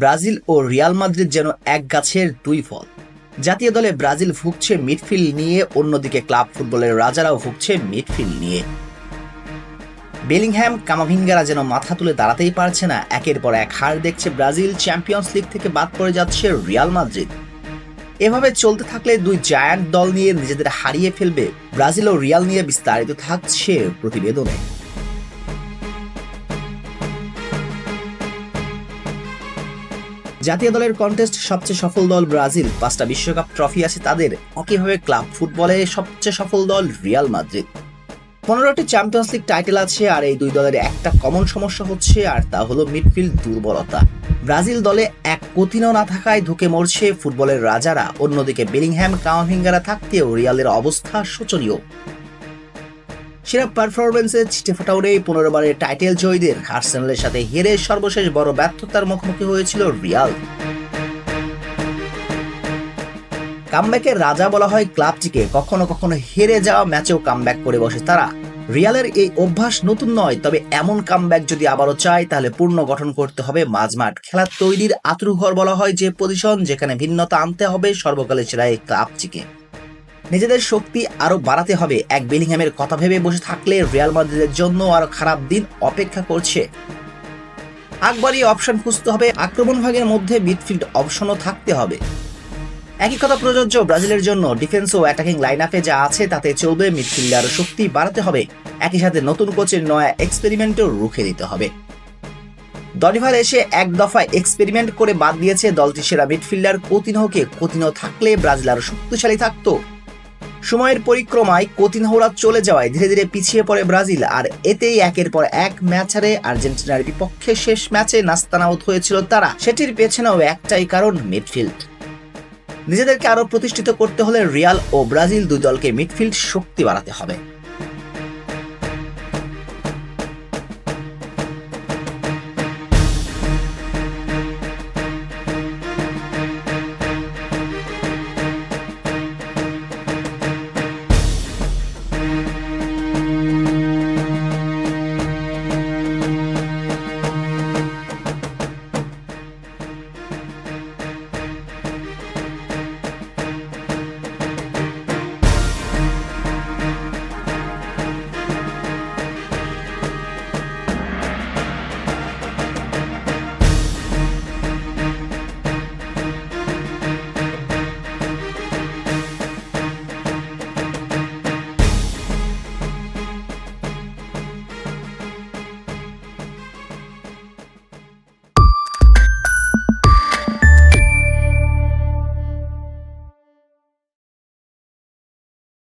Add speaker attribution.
Speaker 1: Brazil ও Real Madrid যেন এক গাছের দুই ফল। জাতীয় দলে ব্রাজিল ভুগছে মিডফিল্ড নিয়ে, অন্যদিকে ক্লাব ফুটবলের রাজারাও ভুগছে মিডফিল্ড নিয়ে। বেলিংহ্যাম, কামাভিঙ্গারা যেন মাথা তুলে দাঁড়াতেই পারছে না। একের পর এক হার দেখছে ব্রাজিল, চ্যাম্পিয়ন্স লিগ থেকে বাদ পড়ে যাচ্ছে রিয়াল মাদ্রিদ। এভাবে চলতে থাকলে দুই জায়ান্ট দল নিয়ে নিজেদের হারিয়ে ফেলবে ব্রাজিল ও রিয়াল নিয়ে বিস্তারিত থাকছে প্রতিবেদনে। জাতীয় দলের কন্টেস্ট সবচেয়ে সফল দল ব্রাজিল, 5টা বিশ্বকাপ ট্রফি আছে তাদের। একইভাবে ক্লাব ফুটবলে সবচেয়ে সফল দল রিয়াল মাদ্রিদ, 15টি চ্যাম্পিয়ন্স লিগ টাইটেল আছে। আর এই দুই দলের একটা কমন সমস্যা হচ্ছে, আর তা হলো মিডফিল্ড দুর্বলতা। ব্রাজিল দলে এক কোতিনও না থাকায় ধুকে মরছে ফুটবলের রাজারা, অন্যদিকে বেলিংহ্যাম, কামাভিঙ্গারা থাকতেও রিয়ালের অবস্থা শোচনীয়। সেরা পারফরমেন্সে ছিটেফোঁটা উড়ে 15 বারের টাইটেল জয়ীদের আর্সেনালের সাথে হেরে সর্বশেষ বড় ব্যর্থতার মুখোমুখি হয়েছিল রিয়াল। কামব্যাকের রাজা বলা হয় ক্লাবটিকে, কখনো কখনো হেরে যাওয়া ম্যাচেও কামব্যাক করে বসে তারা। রিয়ালের এই অভ্যাস নতুন নয়, তবে এমন কামব্যাক যদি আবারও চায় তাহলে পূর্ণ গঠন করতে হবে মাঝমাঠ। খেলা তৈরির আঁতুড়ঘর বলা হয় যে পজিশন, যেখানে ভিন্নতা আনতে হবে সর্বকালের সেরা এই ক্লাবটিকে। নিজেদের শক্তি আরো বাড়াতে হবে। এক বেলিংহ্যামের কথা ভেবে বসে থাকলে রিয়াল মাদ্রিদের জন্য আরো খারাপ দিন অপেক্ষা করছে। আকবারই অপশন খুঁজতে হবে, আক্রমণ ভাগের মধ্যে মিডফিল্ড অপশনও থাকতে হবে। একই কথা প্রযোজ্য ব্রাজিলের জন্য। ডিফেন্স ও অ্যাটাকিং লাইন আপে যা আছে তাতে চলবে, মিডফিল্ডে আরো শক্তি বাড়াতে হবে। একই সাথে নতুন কোচের নয়া এক্সপেরিমেন্টও রুখে দিতে হবে। দরিভার এসে এক দফা এক্সপেরিমেন্ট করে বাদ দিয়েছে দলটির সেরা মিডফিল্ডার কোতিনহোকে। কোতিনহো থাকলে ব্রাজিল আরো শক্তিশালী থাকতো। সময়ের পরিক্রমায় কোতিনহোরা চলে যাওয়ায় ধীরে ধীরে পিছিয়ে পড়ে ব্রাজিল, আর এতেই একের পর এক ম্যাচ হারে আর্জেন্টিনার বিপক্ষে শেষ ম্যাচে নাস্তানাবুদ হয়েছিল তারা। সেটির পেছনেও একটাই কারণ, মিডফিল্ড। নিজেদেরকে আরো প্রতিষ্ঠিত করতে হলে রিয়াল ও ব্রাজিল দুই দলকে মিডফিল্ড শক্তি বাড়াতে হবে।